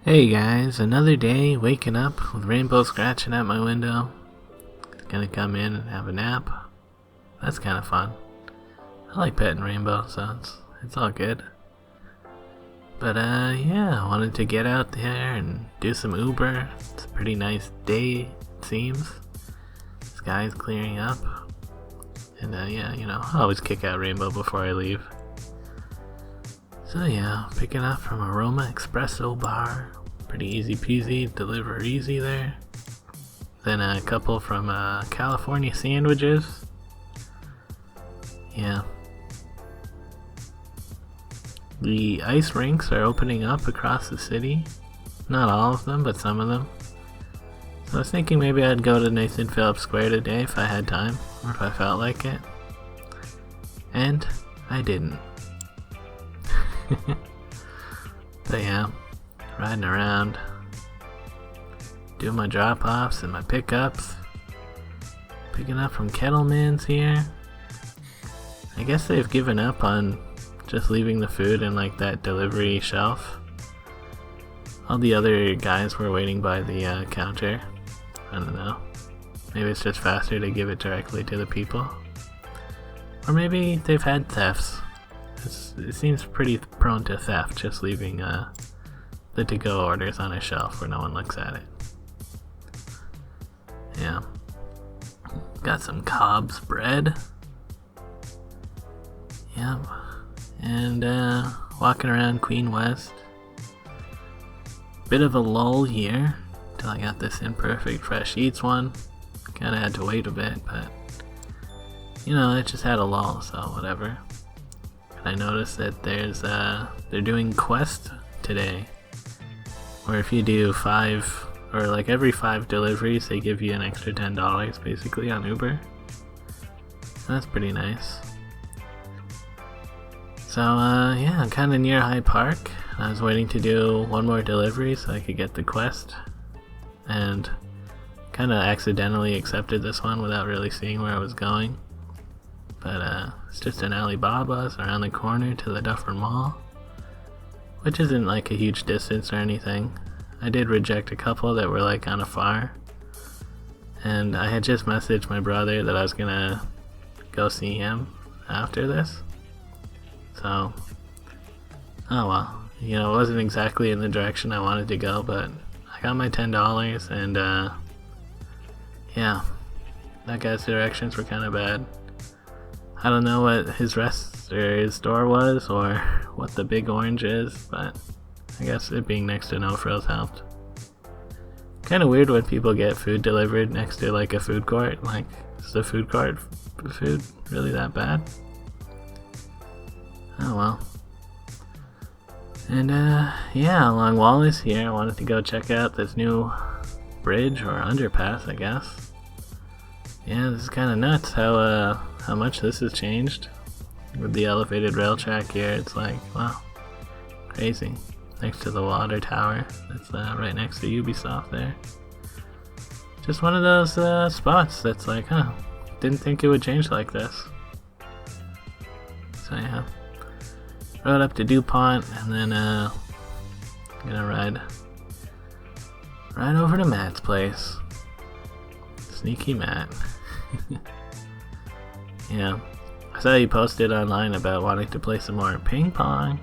Hey guys, another day waking up with Rainbow scratching at my window. Gonna come in and have a nap. That's kind of fun. I like petting Rainbow, so it's all good. But yeah, I wanted to get out there and do some Uber. It's a pretty nice day, it seems. Sky's clearing up. And yeah, I always kick out Rainbow before I leave. So yeah, picking up from Aroma Espresso Bar. Pretty easy peasy, deliver easy there. Then a couple from California Sandwiches. Yeah. The ice rinks are opening up across the city. Not all of them, but some of them. So I was thinking maybe I'd go to Nathan Phillips Square today if I had time, or if I felt like it. And I didn't. But yeah, riding around, doing my drop-offs and my pickups, picking up from Kettleman's here. I guess they've given up on just leaving the food in like that delivery shelf. All the other guys were waiting by the counter. I don't know. Maybe it's just faster to give it directly to the people. Or maybe they've had thefts. It seems pretty prone to theft, just leaving the to-go orders on a shelf where no one looks at it. Yeah. Got some Cobb's bread. Yep. And walking around Queen West. Bit of a lull here till I got this Imperfect Fresh Eats one. Kinda had to wait a bit, but it just had a lull, so whatever. I noticed that they're doing Quest today, where if you do 5 or like every 5 deliveries, they give you an extra $10 basically on Uber. So that's pretty nice. So yeah, I'm kind of near High Park. I was waiting to do one more delivery so I could get the Quest, and kind of accidentally accepted this one without really seeing where I was going. But it's just an Alibaba's around the corner to the Dufferin Mall, which isn't like a huge distance or anything. I did reject a couple that were like kind of far, and I had just messaged my brother that I was gonna go see him after this. So, oh well, it wasn't exactly in the direction I wanted to go, but I got my $10, and yeah, that guy's directions were kind of bad. I don't know what his store was or what the Big Orange is, but I guess it being next to No Frills helped. Kind of weird when people get food delivered next to like a food court. Like, is the food court food really that bad? Oh well. And yeah, along Wallace here, I wanted to go check out this new bridge or underpass, I guess. Yeah, this is kind of nuts how much this has changed. With the elevated rail track here, it's like, wow, crazy. Next to the water tower, that's right next to Ubisoft there. Just one of those spots that's like, didn't think it would change like this. So yeah, rode up to DuPont, and then gonna ride over to Matt's place. Sneaky Matt. Yeah, I saw you posted online about wanting to play some more ping pong,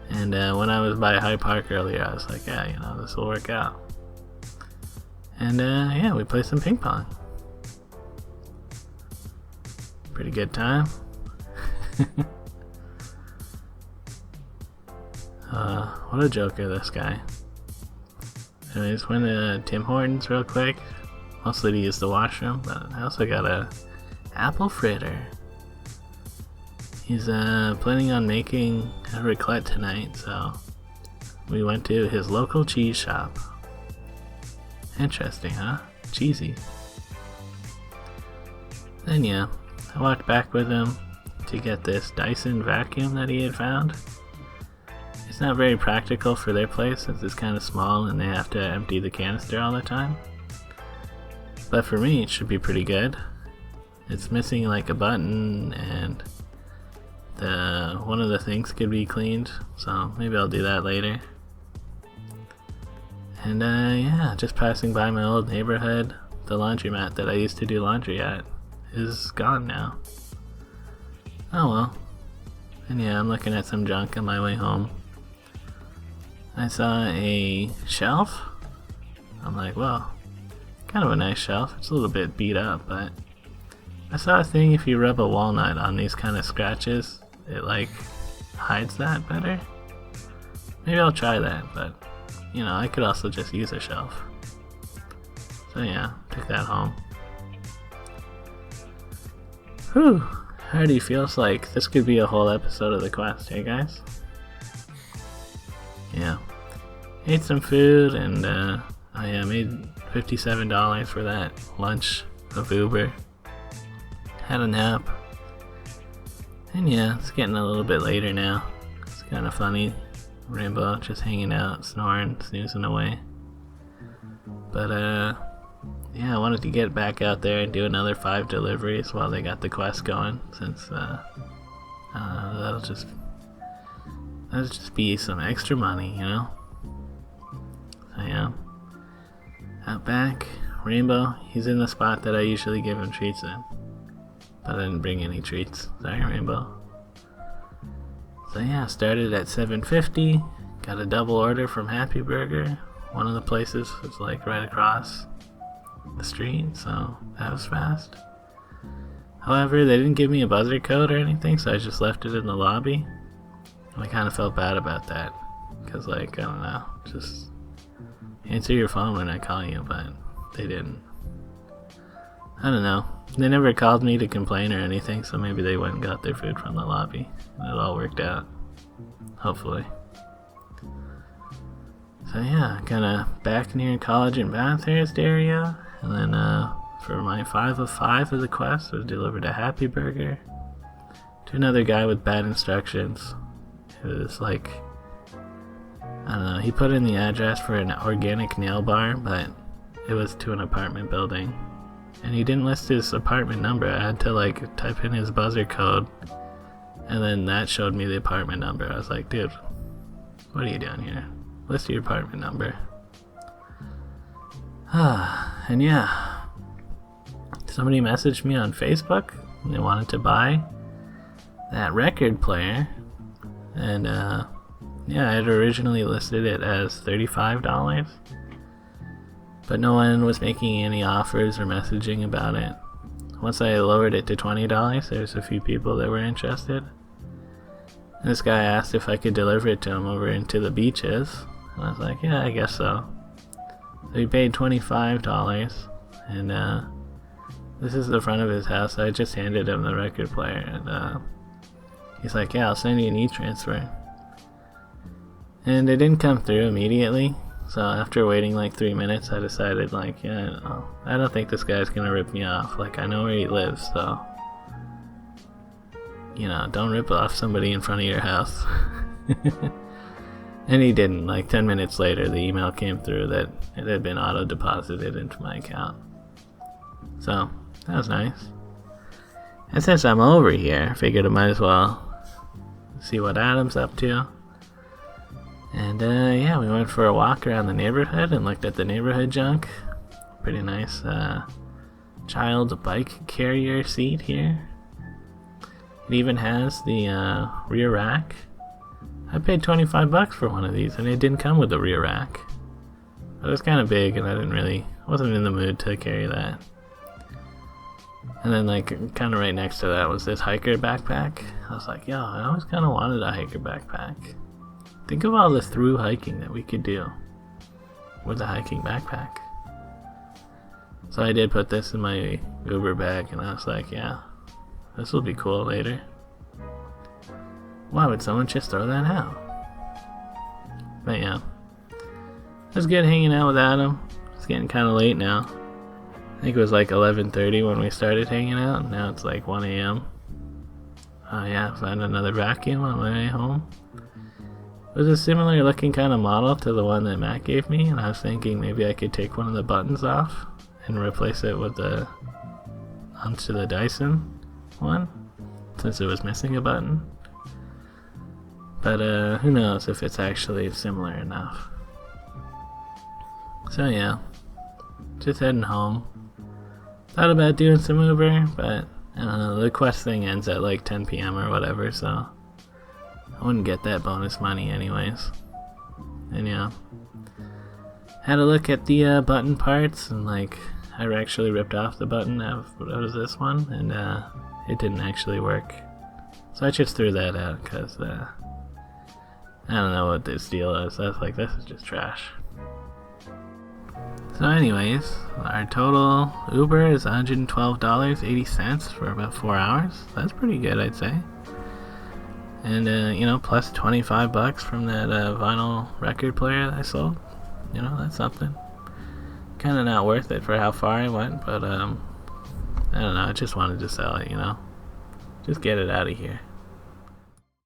and when I was by High Park earlier, I was like, yeah, this will work out. And yeah, we played some ping pong. Pretty good time. What a joker, this guy. Anyways, went to Tim Hortons real quick, mostly to use the washroom, but I also got a apple fritter. He's planning on making a raclette tonight, so we went to his local cheese shop. Interesting, huh? Cheesy. Then yeah, I walked back with him to get this Dyson vacuum that he had found. It's not very practical for their place since it's kind of small and they have to empty the canister all the time. But for me, it should be pretty good. It's missing like a button, and one of the things could be cleaned, so maybe I'll do that later. And yeah, just passing by my old neighborhood. The laundromat that I used to do laundry at is gone now. Oh well. And yeah, I'm looking at some junk on my way home. I saw a shelf. I'm like, well, kind of a nice shelf. It's a little bit beat up, but I saw a thing if you rub a walnut on these kind of scratches, it like hides that better. Maybe I'll try that, but you know, I could also just use a shelf. So yeah, took that home. Whew, already feels like this could be a whole episode of the quest, hey guys? Yeah. Ate some food and I made $57 for that lunch of Uber. Had a nap. And yeah, it's getting a little bit later now. It's kind of funny. Rainbow just hanging out, snoring, snoozing away. But yeah, I wanted to get back out there and do another 5 deliveries while they got the quest going, since that'll just be some extra money, you know? So yeah. Out back, Rainbow, he's in the spot that I usually give him treats in. But I didn't bring any treats. Sorry, Rainbow. So yeah, started at 7:50. Got a double order from Happy Burger. One of the places was like right across the street, so that was fast. However, they didn't give me a buzzer code or anything, so I just left it in the lobby. And I kind of felt bad about that, because like, I don't know, just answer your phone when I call you, but they didn't. I don't know. They never called me to complain or anything, so maybe they went and got their food from the lobby. And it all worked out. Hopefully. So yeah, kinda back near College and Bathurst area. And then for my 5 of 5 of the quest was delivered a Happy Burger to another guy with bad instructions. It was like, I don't know, he put in the address for an organic nail bar, but it was to an apartment building. And he didn't list his apartment number. I had to like type in his buzzer code, and then that showed me the apartment number. I was like, dude, what are you doing here? List your apartment number. And yeah, somebody messaged me on Facebook and they wanted to buy that record player. And yeah, I had originally listed it as $35. But no one was making any offers or messaging about it. Once I lowered it to $20, there's a few people that were interested. And this guy asked if I could deliver it to him over into the beaches. And I was like, yeah, I guess so. So he paid $25. And this is the front of his house. I just handed him the record player. And he's like, yeah, I'll send you an e-transfer. And it didn't come through immediately. So after waiting like 3 minutes, I decided like, yeah, I don't think this guy's gonna rip me off. Like, I know where he lives, so, you know, don't rip off somebody in front of your house. And he didn't. Like 10 minutes later, the email came through that it had been auto-deposited into my account. So that was nice. And since I'm over here, I figured I might as well see what Adam's up to. And yeah, we went for a walk around the neighborhood and looked at the neighborhood junk. Pretty nice child bike carrier seat here. It even has the rear rack. I paid $25 for one of these and it didn't come with the rear rack. But it was kind of big and I wasn't in the mood to carry that. And then like kind of right next to that was this hiker backpack. I was like, yo, I always kind of wanted a hiker backpack. Think of all the through hiking that we could do with a hiking backpack. So I did put this in my Uber bag and I was like, yeah, this will be cool later. Why would someone just throw that out? But yeah, it was good hanging out with Adam. It's getting kind of late now. I think it was like 11:30 when we started hanging out, and now it's like 1 a.m. Yeah, found another vacuum on my way home. It was a similar looking kind of model to the one that Matt gave me, and I was thinking maybe I could take one of the buttons off and replace it with onto the Dyson one, since it was missing a button. But who knows if it's actually similar enough. So yeah, just heading home. Thought about doing some Uber, but I don't know, the quest thing ends at like 10 p.m. or whatever, so I wouldn't get that bonus money anyways. And yeah, had a look at the button parts, and like I actually ripped off the button out of this one, and it didn't actually work. So I just threw that out because I don't know what this deal is. I was like, this is just trash. So anyways, our total Uber is $112.80 for about 4 hours. That's pretty good, I'd say. And you know, plus 25 bucks from that vinyl record player that I sold. You know, that's something. Kind of not worth it for how far I went, but I don't know, I just wanted to sell it, you know. Just get it out of here.